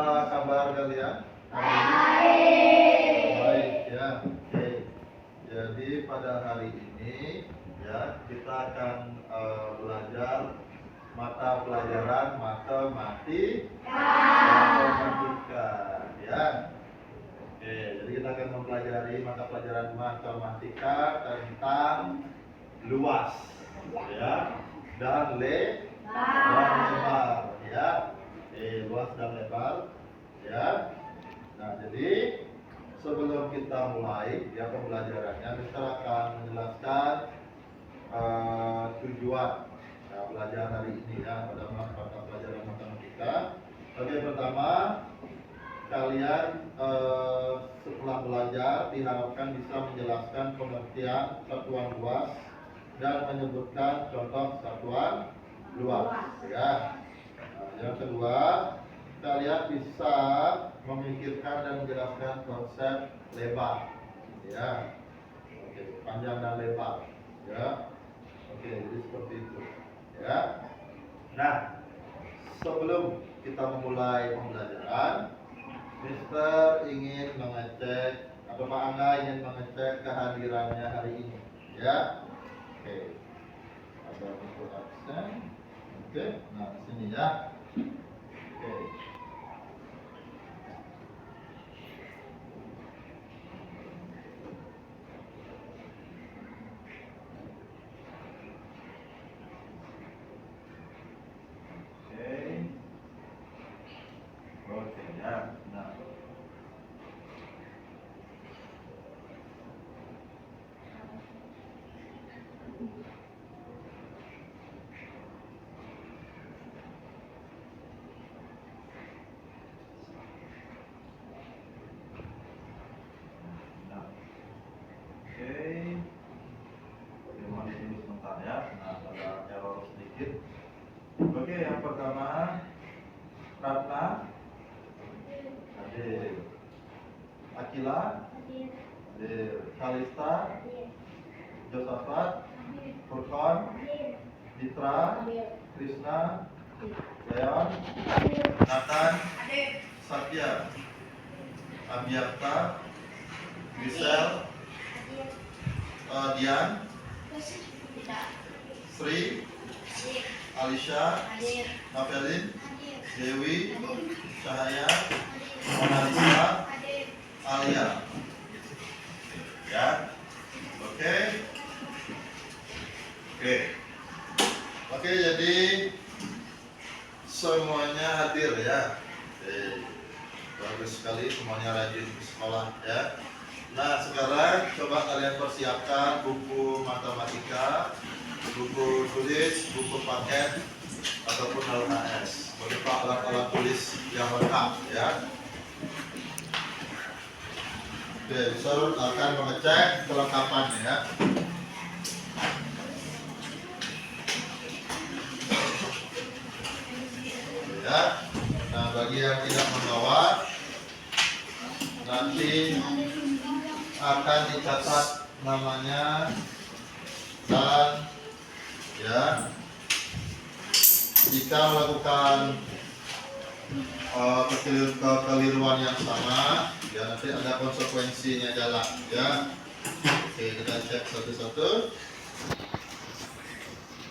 kabar kalian? Baik ya. Oke. Jadi pada hari ini ya kita akan belajar mata pelajaran matematika ya. Oke, jadi kita akan mempelajari mata pelajaran matematika tentang luas ya dan lebar ya. Luas dan lebar ya. Nah, jadi sebelum kita mulai ya pembelajarannya, kita akan menjelaskan tujuan belajar hari ini ya pada mata pelajaran matematika. Oke, pertama kalian setelah belajar diharapkan bisa menjelaskan pengertian satuan luas dan menyebutkan contoh satuan luas ya. Nah, yang kedua, kalian bisa memikirkan dan menjelaskan konsep lebar ya. Oke, panjang dan lebar ya. Oke, jadi seperti itu ya. Nah, sebelum kita memulai pembelajaran, Mister ingin mengecek atau Pak Angga ingin mengecek kehadirannya hari ini ya. Oke, ada buku absen. Oke, nah sini ya. Oke. Oke ya. Nah. Terima kasih sebentar ya. Nah, ada error sedikit. Oke, yang pertama Ratna hadir, Akila hadir, Kalista, Josafat, Furqan, Ditra, Krishna, Leon, Nathan, Satya, Abiarta, Gisel, Dian, Sri, Alisha, Novelin, Dewi, Cahaya, Monalisa, Alia ya. Oke. Oke, jadi semuanya hadir ya. Bagus sekali, semuanya rajin ke sekolah ya. Nah, sekarang coba kalian persiapkan buku matematika, buku tulis, buku paket ataupun LKS berupa alat-alat tulis yang lengkap ya. Oke, Mister akan mengecek kelengkapannya ya. Ya. Nah, bagi yang tidak membawa, nanti akan dicatat namanya dan ya jika melakukan kekeliruan yang sama ya nanti ada konsekuensinya jalan ya. Oke, kita cek satu-satu.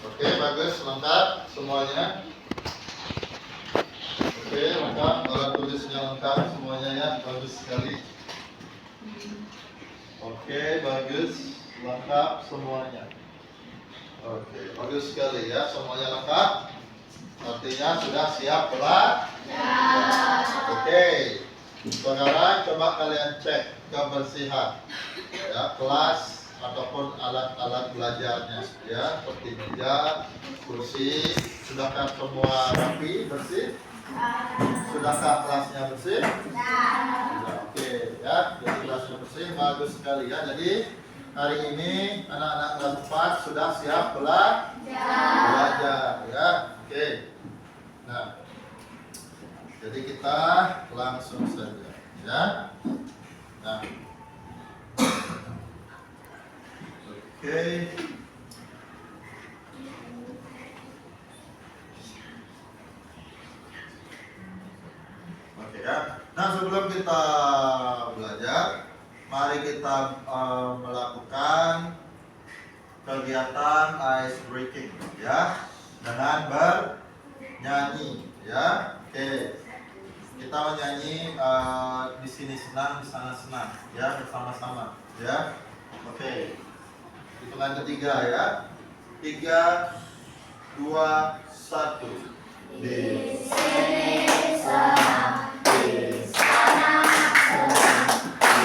Oke, bagus, lengkap semuanya. Oke, lengkap, alat tulisnya lengkap semuanya ya, bagus sekali. Oke, bagus, lengkap semuanya. Oke, bagus sekali ya, semuanya lengkap. Artinya sudah siap belajar. Oke, sekarang coba kalian cek kebersihan ya kelas ataupun alat-alat belajarnya ya, seperti meja, kursi. Sudahkah semua rapi, bersih? Sudahkah kelasnya bersih? Oke ya, jadi kelasnya bersih, bagus sekali ya. Jadi hari ini anak-anak kelas 4 sudah siap belajar ya. Oke. Nah, jadi kita langsung saja ya. Nah, oke. Oke Ya. Nah, sebelum kita belajar, mari kita melakukan kegiatan ice breaking ya, dengan bernyanyi ya. Oke. Kita menyanyi di sini senang, di sana senang ya, bersama-sama ya. Oke. Hitungan ketiga ya. 3 2 1. Di sini senang, di sana senang,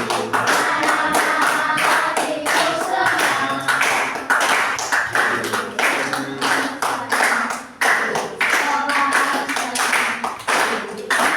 di mana hatiku senang. Di sini senang, di sana senang, di mana hatiku senang.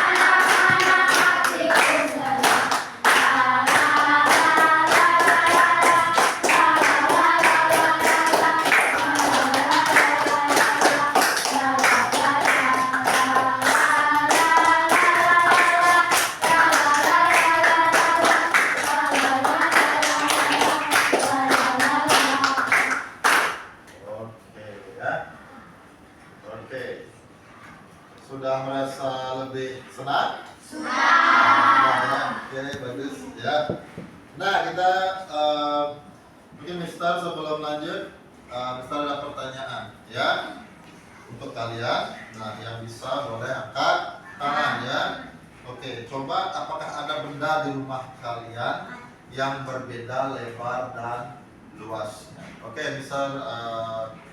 Oke, sudah merasa lebih senang? Sudah. Oke, bagus ya. Nah, kita mungkin Mister sebelum lanjut, Mister ada pertanyaan ya untuk kalian. Nah, yang bisa boleh angkat tangan ya. Oke, coba apakah ada benda di rumah kalian yang berbeda lebar dan luasnya? Oke, Mister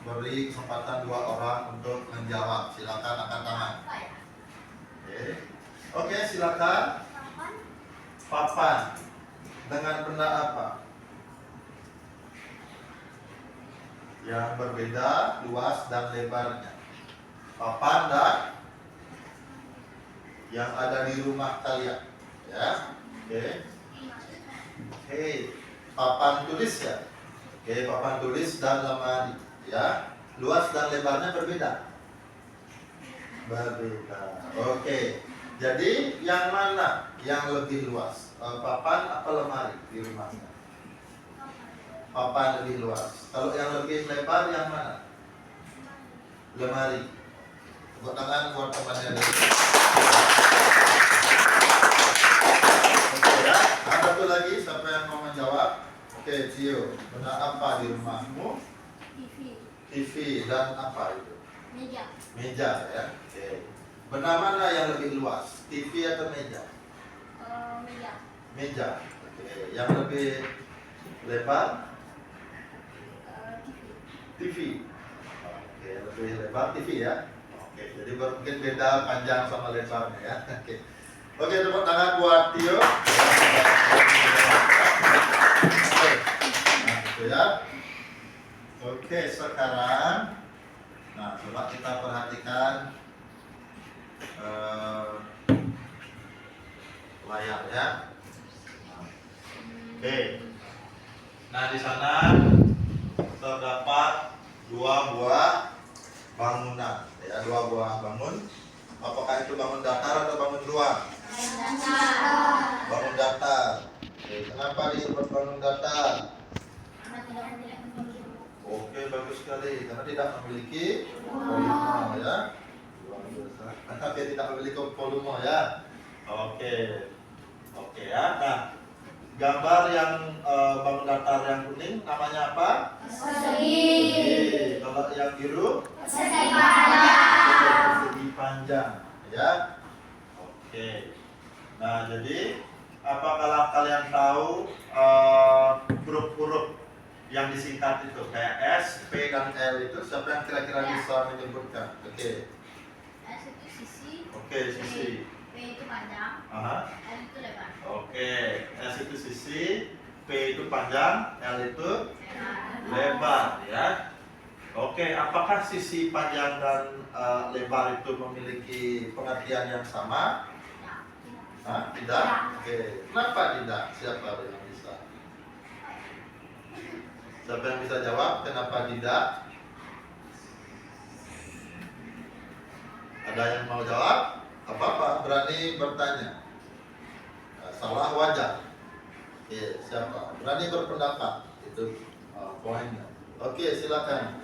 beri kesempatan 2 orang untuk menjawab. Silakan angkat tangan. Oke, silakan. Papan. Dengan benda apa? Yang berbeda luas dan lebarnya. Papan dan yang ada di rumah kalian. Ya. Oke. Papan tulis ya. Oke, papan tulis dan lemari. Ya, luas dan lebarnya berbeda. Oke, jadi yang mana yang lebih luas? Papan atau lemari di rumahnya? Papan lebih luas. Kalau yang lebih lebar yang mana? Lemari. Tepuk tangan buat temannya. Oke ya, ada satu lagi siapa yang mau menjawab? Oke, Cio, benda apa di rumahmu? TV dan apa itu? Meja ya. Oke. Benda mana yang lebih luas? TV atau meja? Meja. Oke. Yang lebih lebar? TV. Oke, lebih lebar TV ya. Oke, jadi mungkin beda panjang sama lebarnya ya. Oke. Oke, tepuk tangan buat Tio. Oke. Nah, itu ya. Oke, sekarang nah coba kita perhatikan layar ya. Oke. Nah, di sana terdapat 2 buah bangunan ya, 2 buah bangun. Apakah itu bangun datar atau bangun luar? Bangun datar. Oke, kenapa disebut bangun datar? Oke, bagus sekali. Karena tidak memiliki volume ya. Oke, tidak memiliki volume ya. Oke. Oke ya. Nah, gambar yang bangun datar yang kuning namanya apa? Persegi. Kalau yang biru? Persegi panjang. Persegi panjang ya. Oke. Nah, jadi apakah kalian tahu huruf-huruf yang disingkat itu kayak S, P dan L itu siapa yang kira-kira bisa menyebutkan? Oke. S itu sisi. Oke, sisi. P itu panjang. Aha. L itu lebar. Oke, S itu sisi, P itu panjang, L itu lebar ya. Oke, apakah sisi panjang dan lebar itu memiliki pengertian yang sama? Hah? Tidak? Oke. Kenapa tidak? Siapa yang bisa? Siapa yang bisa jawab kenapa tidak? Ada yang mau jawab? Apa-apa, berani bertanya. Salah wajar. Oke, siapa? Berani berpendapat. Itu poinnya. Oke, silakan.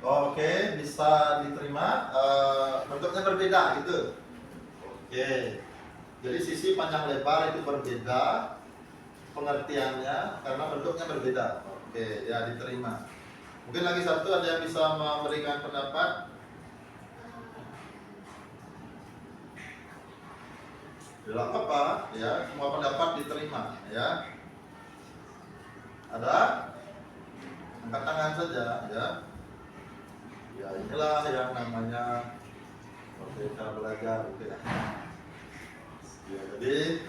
Oke, bisa diterima. Bentuknya berbeda gitu. Oke. Jadi sisi panjang lebar itu berbeda pengertiannya karena bentuknya berbeda. Oke, ya diterima. Mungkin lagi satu ada yang bisa memberikan pendapat? Tidak apa, ya semua pendapat diterima, ya. Ada? Angkat tangan saja, ya. Ya inilah yang namanya cara belajar, gitu ya. Ya, jadi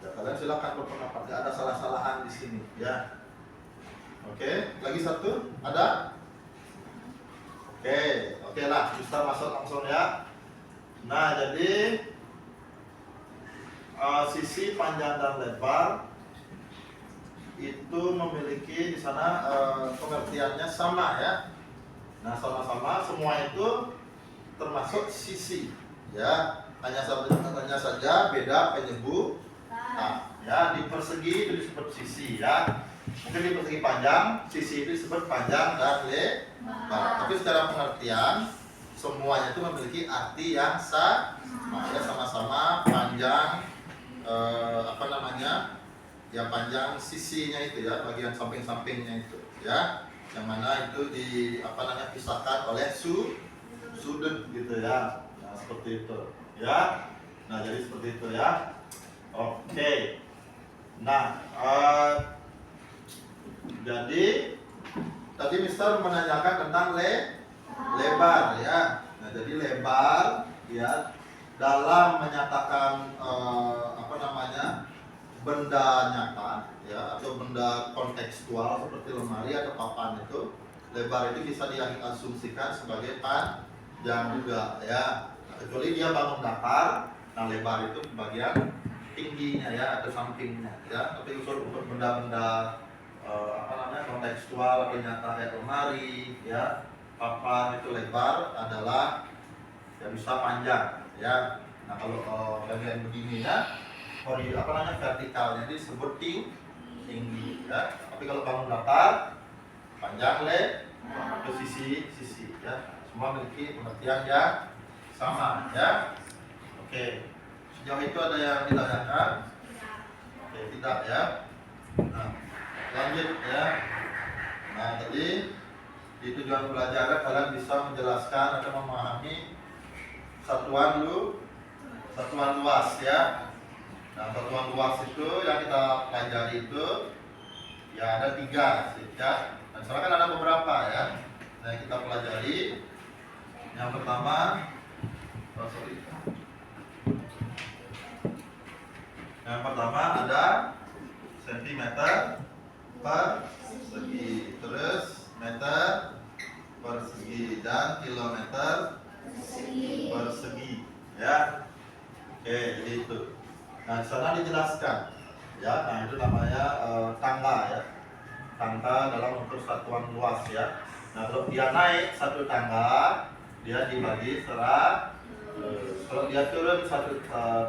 ya, kalian silakan berpendapat, tidak ada salah-salahan di sini, ya. Oke, lagi satu, ada? Oke lah, bisa masuk langsung ya. Nah, jadi sisi panjang dan lebar itu memiliki di sana pengertiannya sama ya. Nah, sama-sama semua itu termasuk sisi, ya. Hanya saja beda penyebut. Nah, ya di persegi itu disebut sisi ya. Mungkin di persegi panjang, sisi itu disebut panjang dan lebar. Tapi secara pengertian semuanya itu memiliki arti yang sama. Ya, sama-sama panjang ya panjang sisinya itu ya, bagian samping-sampingnya itu ya. Yang mana itu pisahkan oleh sudut gitu ya. Nah, seperti itu. Ya, nah jadi seperti itu ya. Oke. Nah, jadi tadi Mister menanyakan tentang lebar ya. Nah, jadi lebar ya dalam menyatakan benda nyata ya atau benda kontekstual seperti lemari atau papan itu, lebar itu bisa diasumsikan sebagai panjang juga ya. Kecuali dia bangun datar, nah lebar itu bagian tingginya ya atau sampingnya ya. Tapi untuk benda-benda kontekstual atau nyata kayak lemari ya, papan itu lebar adalah ya bisa panjang ya. Nah, kalau bagian begini ya, vertikalnya disebut tinggi ya. Tapi kalau bangun datar, panjang atau sisi ya, semua memiliki pengertian yang sama ya. Oke, sejauh itu ada yang ditanyakan? Oke, tidak ya. Nah, lanjut ya. Nah, tadi di tujuan belajar kalian bisa menjelaskan atau memahami satuan luas ya. Nah, satuan luas itu yang kita pelajari itu ya ada 3 ya. Dan sekarang kan ada beberapa ya. Nah, yang kita pelajari yang pertama yang pertama ada sentimeter persegi, terus meter persegi dan kilometer persegi ya. Oke, jadi itu. Nah, di sana dijelaskan ya. Nah, itu namanya tangga ya. Tangga dalam ukur satuan luas ya. Nah, kalau dia naik satu tangga, dia dibagi 100. Kalau dia turun satu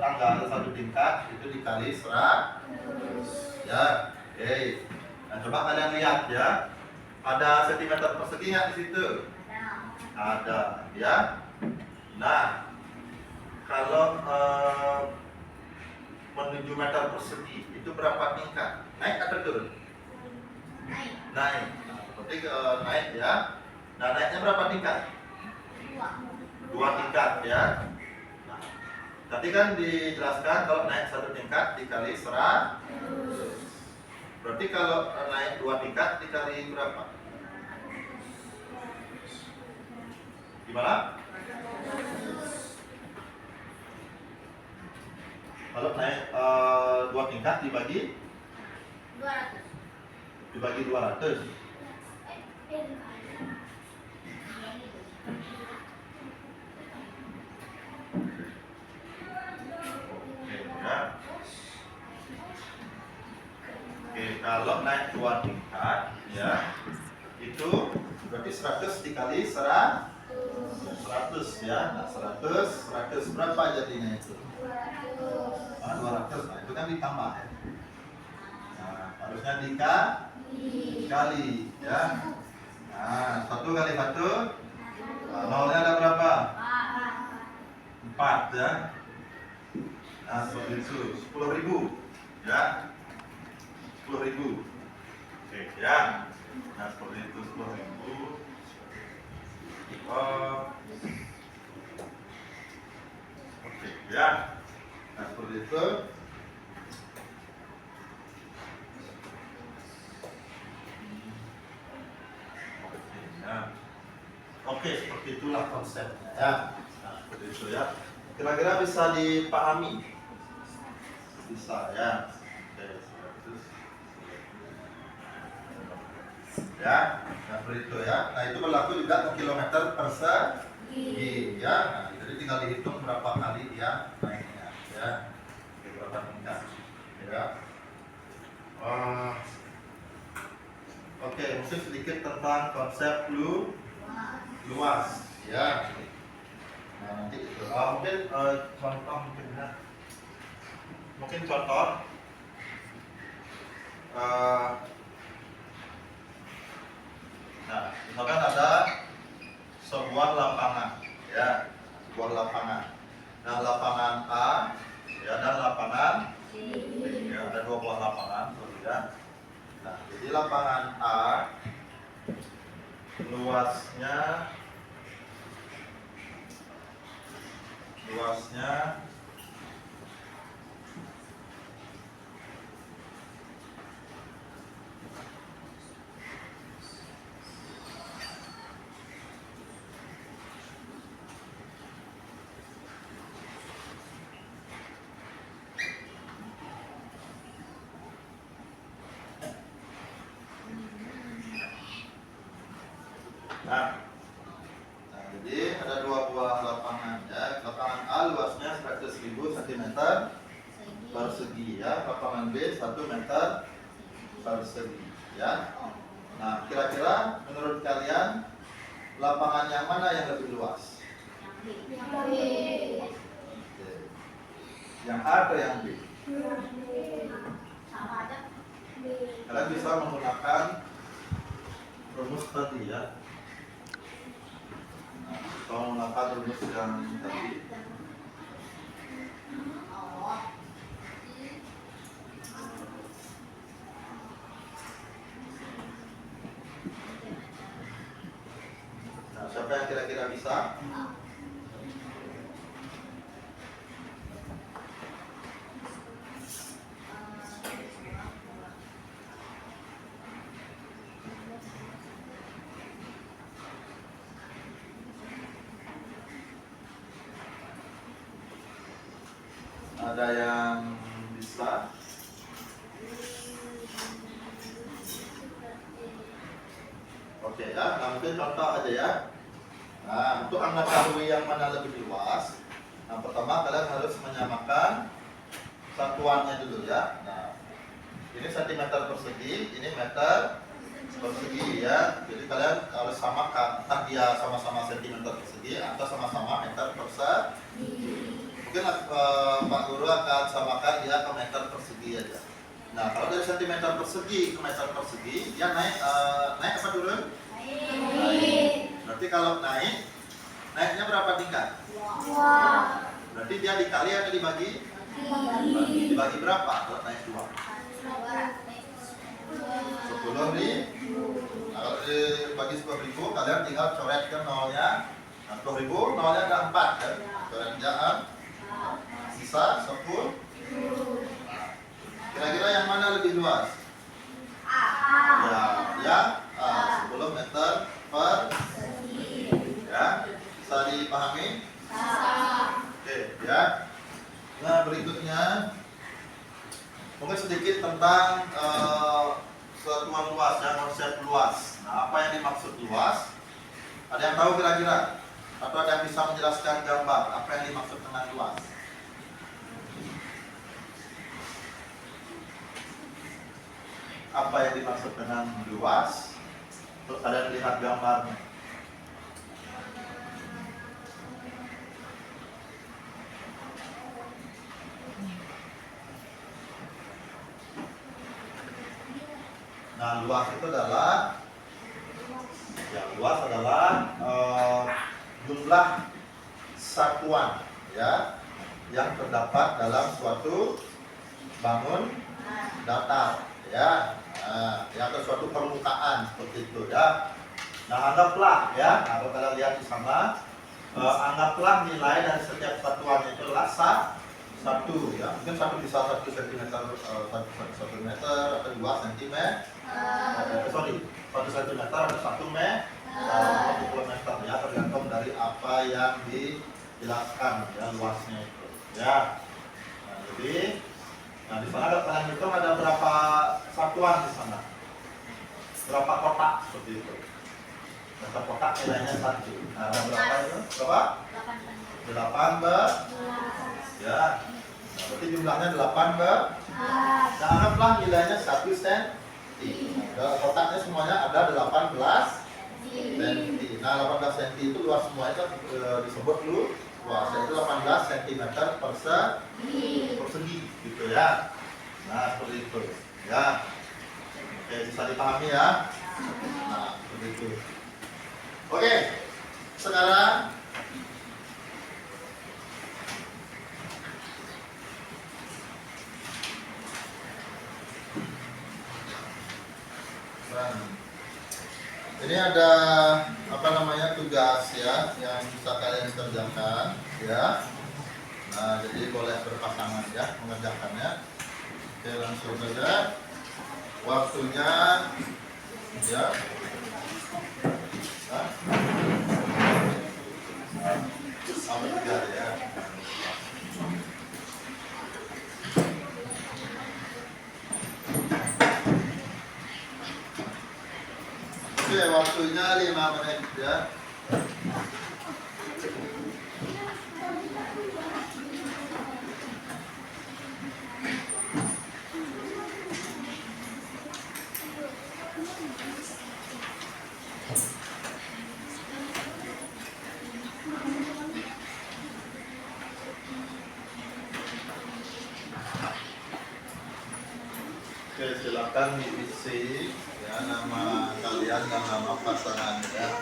tangga atau satu tingkat, itu dikali 100 ya. Oke. Nah, coba kalian lihat ya. Ada sentimeter persegi nggak di situ? Ada ya. Nah, kalau menuju meter persegi itu berapa tingkat? Naik atau turun? Naik. Nah, berarti naik ya. Nah, naiknya berapa tingkat? 2 tingkat ya. Nah, tadi kan dijelaskan kalau naik 1 tingkat dikali 100. Berarti kalau naik 2 tingkat dikali berapa? Gimana? Kalau naik 2 tingkat dibagi 200. Oke, kalau naik 2 tingkat ya, itu berarti 100 dikali 100 ya. Nah, 100 berapa jadinya itu? 200. Nah, itu kan ditambah ya. Nah, harusnya dikali ya. Nah, 1 kali 1, nolnya ada berapa? 4 ya. Nah, seperti itu. 10.000 ya. 10.000. Oke ya. Nah, seperti itu 10.000. Oke ya. Nah, seperti itu. Oke, seperti itulah konsepnya ya. Nah, seperti itu ya. Kira-kira bisa dipahami? Bisa ya. Oke, ya. Nah, seperti itu ya. Nah, itu berlaku juga ke kilometer persegi ya. Nah, jadi tinggal dihitung berapa kali dia naiknya ya. Berapa tingkat ya. Oke, mungkin sedikit tentang konsep luas ya. Nah, nanti itu mungkin contoh mungkin ya. Mungkin contoh nah, misalkan ada sebuah lapangan ya, sebuah lapangan. Nah, lapangan A ya dan lapangan B ya, ada dua buah lapangan ya. Nah, jadi lapangan A luasnya Nah, jadi ada dua buah lapangan ya. Lapangan A luasnya 100.000 cm persegi ya. Lapangan B 1 meter persegi ya. Nah, kira-kira menurut kalian lapangan yang mana yang lebih luas? Yang A atau yang B? Kalian bisa menggunakan rumus tadi ya. Kalau menggunakan rumus yang tadi. Nah, siapa yang kira-kira bisa? Ada yang bisa? Oke ya, nah mungkin contoh aja ya. Nah, untuk mengetahui yang mana lebih luas, nah pertama kalian harus menyamakan satuannya dulu ya. Nah, ini cm persegi, ini meter persegi ya. Jadi kalian harus samakan, entah dia sama-sama cm persegi atau sama-sama meter persegi. Mungkin Pak Guru akan samakan dia ke meter persegi aja. Nah, kalau dari cm persegi ke meter persegi, dia naik apa turun? Naik. Berarti kalau naiknya berapa tingkat? Berarti dia dikali atau dibagi? Dibagi berapa kalau naik 2? 10.000. Nah, kalau dibagi 10.000, kalian tinggal coretkan nolnya. Nah, 10.000 nolnya ada 4 kan? Coretkan sisa 10. Kira-kira yang mana lebih luas? Ya, 10 meter persegi. Ya, bisa dipahami? Oke, ya. Nah, berikutnya mungkin sedikit tentang satuan luas ya, konsep luas. Nah, apa yang dimaksud luas? Ada yang tahu kira-kira? Atau ada yang bisa menjelaskan gambar apa yang dimaksud dengan luas? Apa yang dimaksud dengan luas? Terus ada yang lihat gambarnya. Nah, luas itu adalah jumlah satuan ya, yang terdapat dalam suatu bangun datar, ya. Nah, yang ke suatu permukaan seperti itu, ya. Nah, anggaplah, ya, kalau kalian lihat di sana, anggaplah nilai dari setiap satuan itu adalah satu, ya, mungkin satu bisa 1 cm, 1 meter atau 2 cm, sorry, 1 cm atau 1 kilometer, ya, tergantung dari apa yang dijelaskan, ya, luasnya itu, ya. Nah, jadi, nah di sana kalian hitung ada berapa satuan di sana, berapa kotak seperti itu. Satu kotak nilainya 1. Nah, ada berapa itu? Berapa? 8 ya. Nah, berarti jumlahnya 8 Nah, anggaplah nilainya 1 cm. Nah, kotaknya semuanya ada 18 cm. Nah, 18 cm itu luas semuanya disebut luas, itu 18 cm persegi, gitu ya. Nah, seperti itu, ya. Oke, bisa dipahami ya. Nah, seperti itu. Oke, sekarang ini ada apa namanya tugas, ya, yang bisa kalian kerjakan, ya. Nah, jadi boleh berpasangan, ya, mengerjakannya. Oke, langsung saja waktunya, ya. Sampai 3, ya. Oke, waktunya 5 menit, ya. Oke, silakan diisi, ya, nama kalian dan nama pasangan, ya.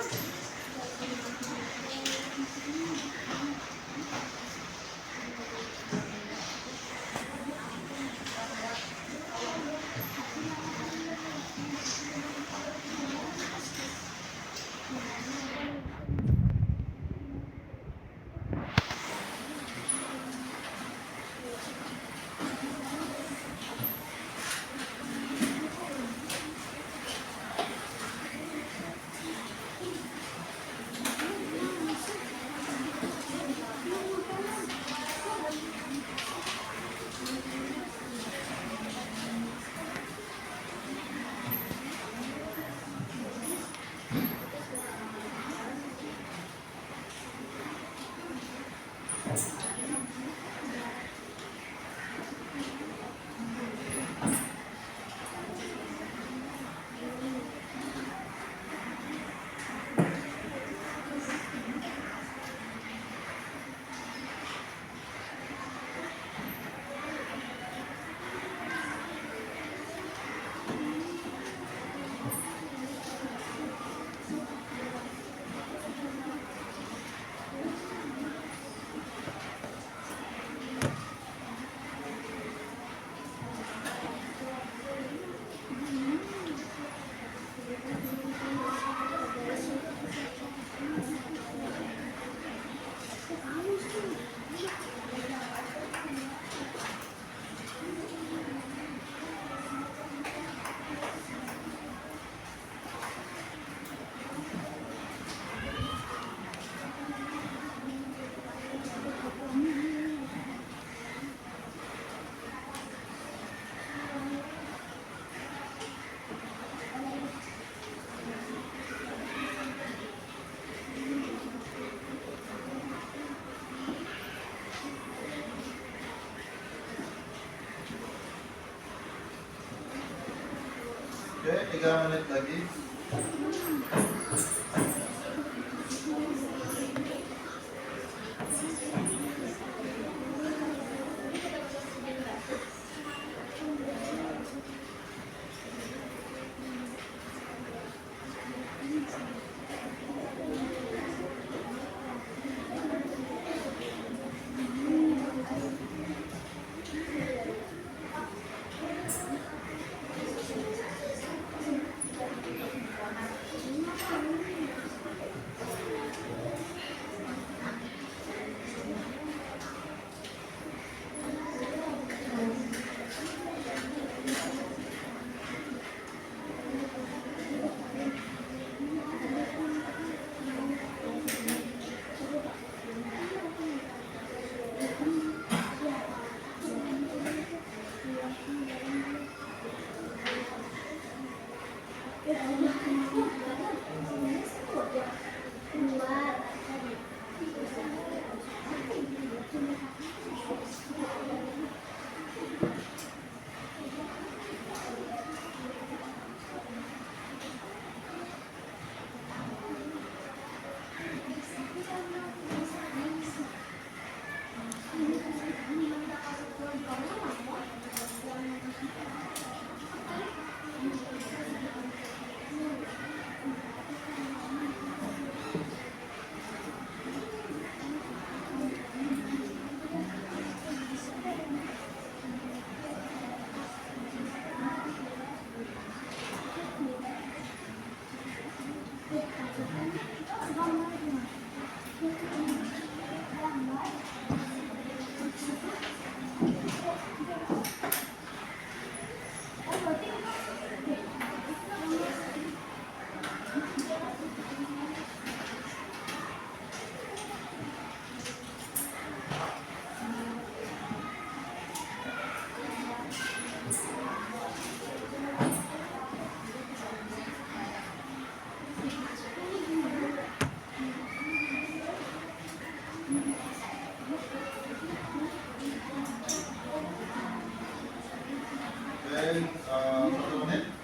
Oke, 3 menit lagi. Oke, 1 menit.